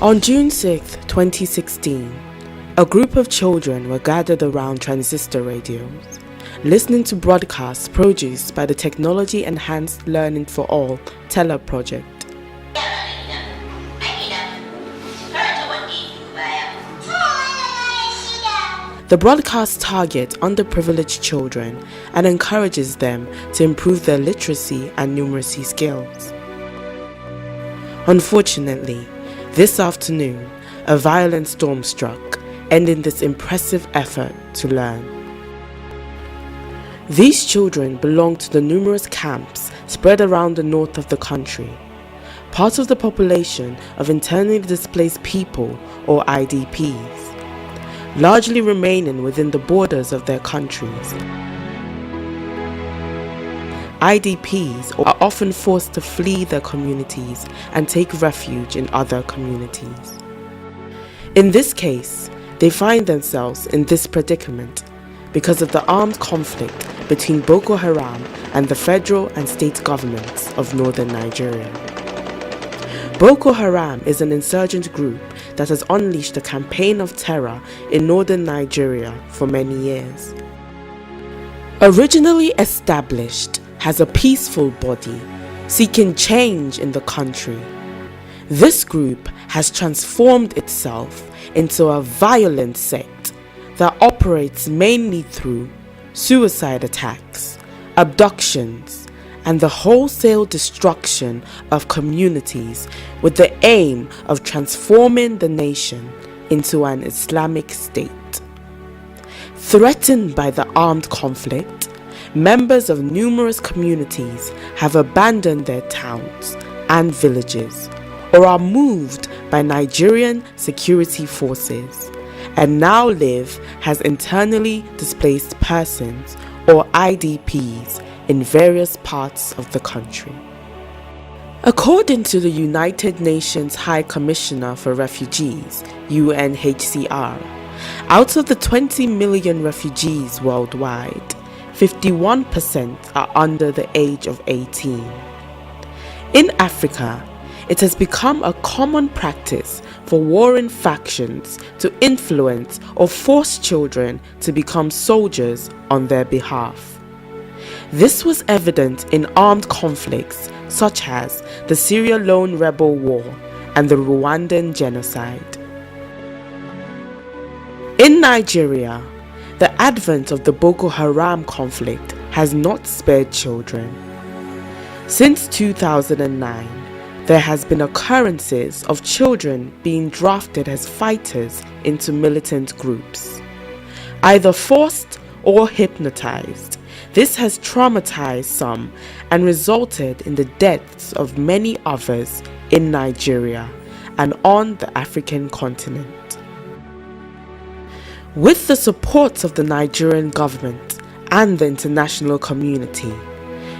On June 6, 2016, a group of children were gathered around transistor radios, listening to broadcasts produced by the Technology Enhanced Learning for All TELA project. The broadcasts target underprivileged children and encourages them to improve their literacy and numeracy skills. Unfortunately, this afternoon, a violent storm struck, ending this impressive effort to learn. These children belong to the numerous camps spread around the north of the country, part of the population of internally displaced people or IDPs, largely remaining within the borders of their countries. IDPs are often forced to flee their communities and take refuge in other communities. In this case, they find themselves in this predicament because of the armed conflict between Boko Haram and the federal and state governments of northern Nigeria. Boko Haram is an insurgent group that has unleashed a campaign of terror in northern Nigeria for many years. Originally established as a peaceful body seeking change in the country, this group has transformed itself into a violent sect that operates mainly through suicide attacks, abductions, and the wholesale destruction of communities with the aim of transforming the nation into an Islamic state. Threatened by the armed conflict, members of numerous communities have abandoned their towns and villages or are moved by Nigerian security forces and now live as internally displaced persons or IDPs in various parts of the country. According to the United Nations High Commissioner for Refugees, UNHCR, out of the 20 million refugees worldwide, 51% are under the age of 18. In Africa, it has become a common practice for warring factions to influence or force children to become soldiers on their behalf. This was evident in armed conflicts such as the Sierra Leone Rebel War and the Rwandan genocide. In Nigeria, the advent of the Boko Haram conflict has not spared children. Since 2009, there has been occurrences of children being drafted as fighters into militant groups, either forced or hypnotized. This has traumatized some and resulted in the deaths of many others in Nigeria and on the African continent. With the support of the Nigerian government and the international community,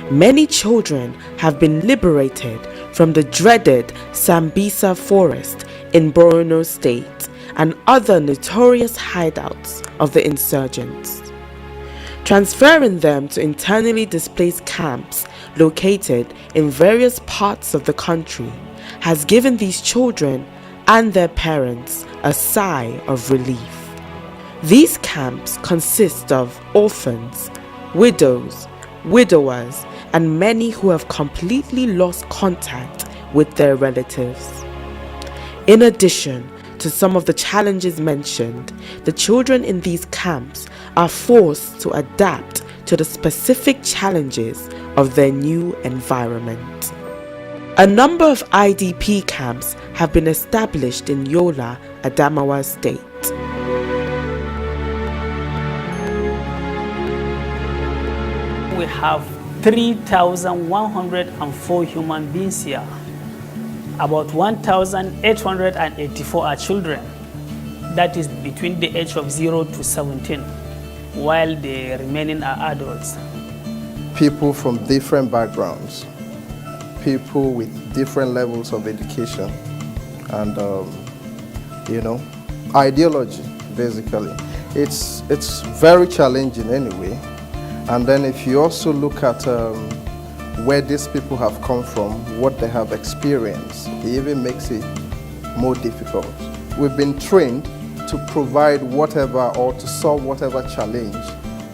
many children have been liberated from the dreaded Sambisa forest in Borno State and other notorious hideouts of the insurgents, transferring them to internally displaced camps located in various parts of the country has given these children and their parents a sigh of relief. These camps consist of orphans, widows, widowers, and many who have completely lost contact with their relatives. In addition to some of the challenges mentioned, the children in these camps are forced to adapt to the specific challenges of their new environment. A number of IDP camps have been established in Yola, Adamawa State. We have 3,104 human beings here. About 1,884 are children. That is between the age of 0 to 17, while the remaining are adults. People from different backgrounds, people with different levels of education and, ideology, basically. It's very challenging anyway. And then if you also look at where these people have come from, what they have experienced, it even makes it more difficult. We've been trained to provide whatever or to solve whatever challenge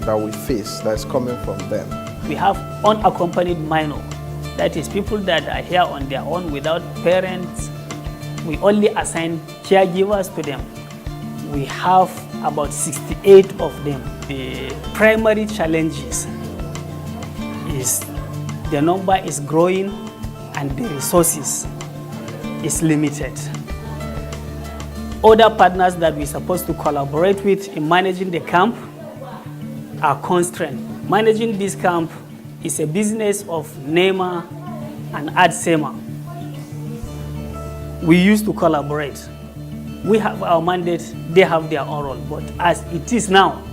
that we face that's coming from them. We have unaccompanied minor, that is people that are here on their own without parents. We only assign caregivers to them. We have about 68 of them. The primary challenges is the number is growing and the resources is limited. Other partners that we're supposed to collaborate with in managing the camp are constrained. Managing this camp is a business of NEMA and ADSEMA. We used to collaborate. We have our mandate, they have their own role. But as it is now,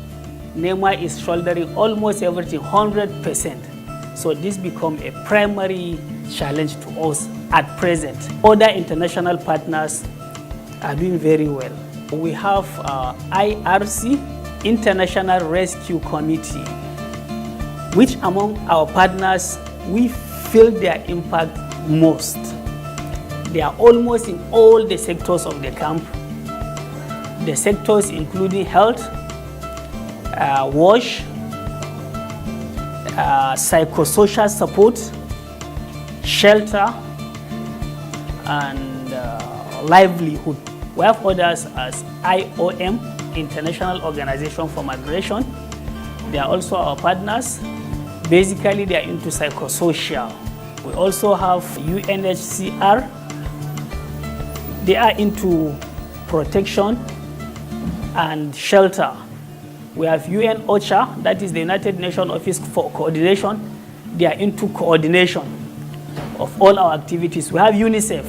NEMA is shouldering almost everything 100%. So this becomes a primary challenge to us at present. Other international partners are doing very well. We have IRC, International Rescue Committee, which among our partners, we feel their impact most. They are almost in all the sectors of the camp. The sectors including health, WASH, psychosocial support, shelter, and livelihood. We have others as IOM, International Organization for Migration. They are also our partners. Basically, they are into psychosocial. We also have UNHCR. They are into protection and shelter. We have UN OCHA, that is the United Nations Office for Coordination. They are into coordination of all our activities. We have UNICEF.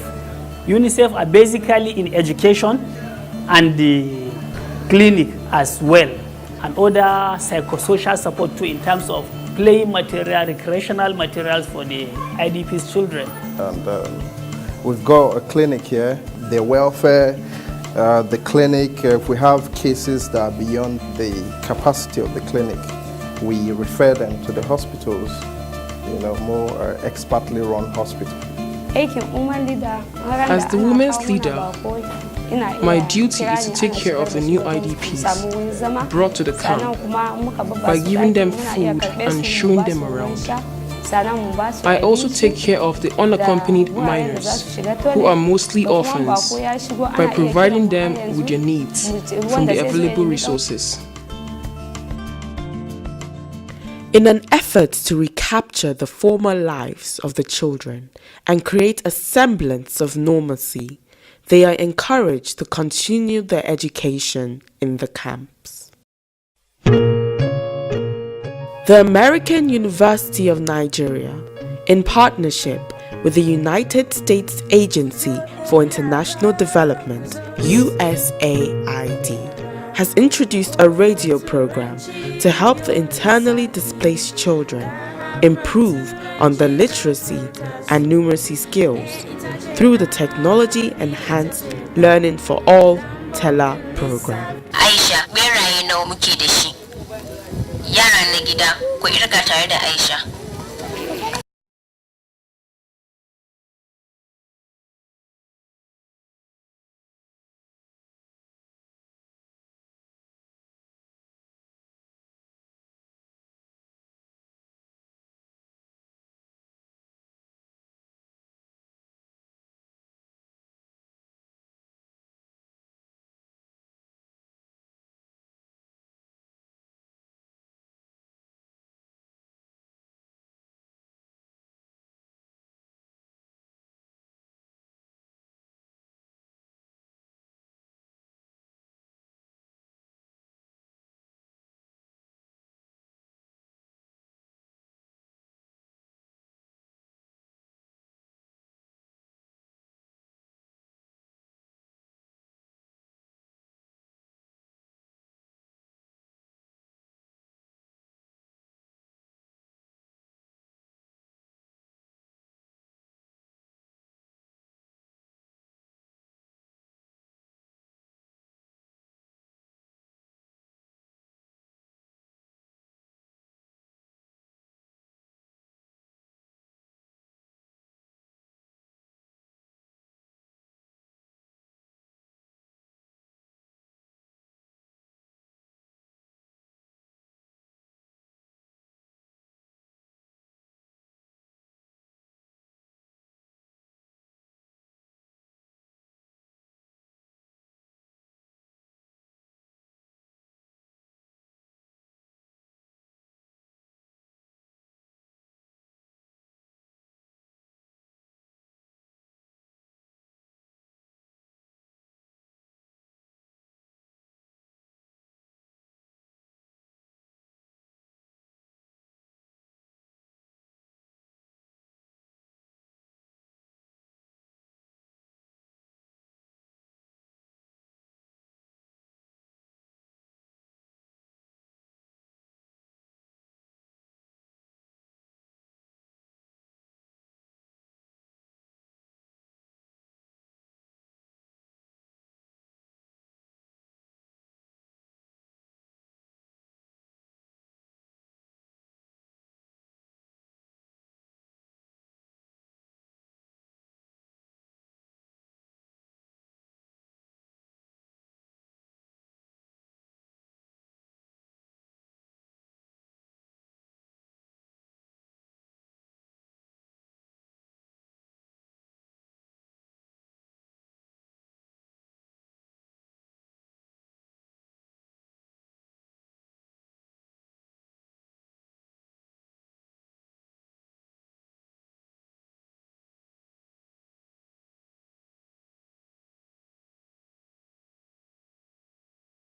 UNICEF are basically in education and the clinic as well, and other psychosocial support too in terms of play material, recreational materials for the IDP's children. And we've got a clinic here, the welfare, the clinic. If we have cases that are beyond the capacity of the clinic, we refer them to the hospitals, more expertly run hospitals. As the women's leader, my duty is to take care of the new IDPs brought to the camp by giving them food and showing them around. I also take care of the unaccompanied minors, who are mostly orphans, by providing them with their needs from the available resources. In an effort to recapture the former lives of the children and create a semblance of normalcy, they are encouraged to continue their education in the camps. The American University of Nigeria, in partnership with the United States Agency for International Development, USAID, has introduced a radio program to help the internally displaced children improve on their literacy and numeracy skills through the Technology-Enhanced Learning for All TELA program. Aisha, beraye nawa muke da shi? Yaran na gida, ku irga tare da Aisha.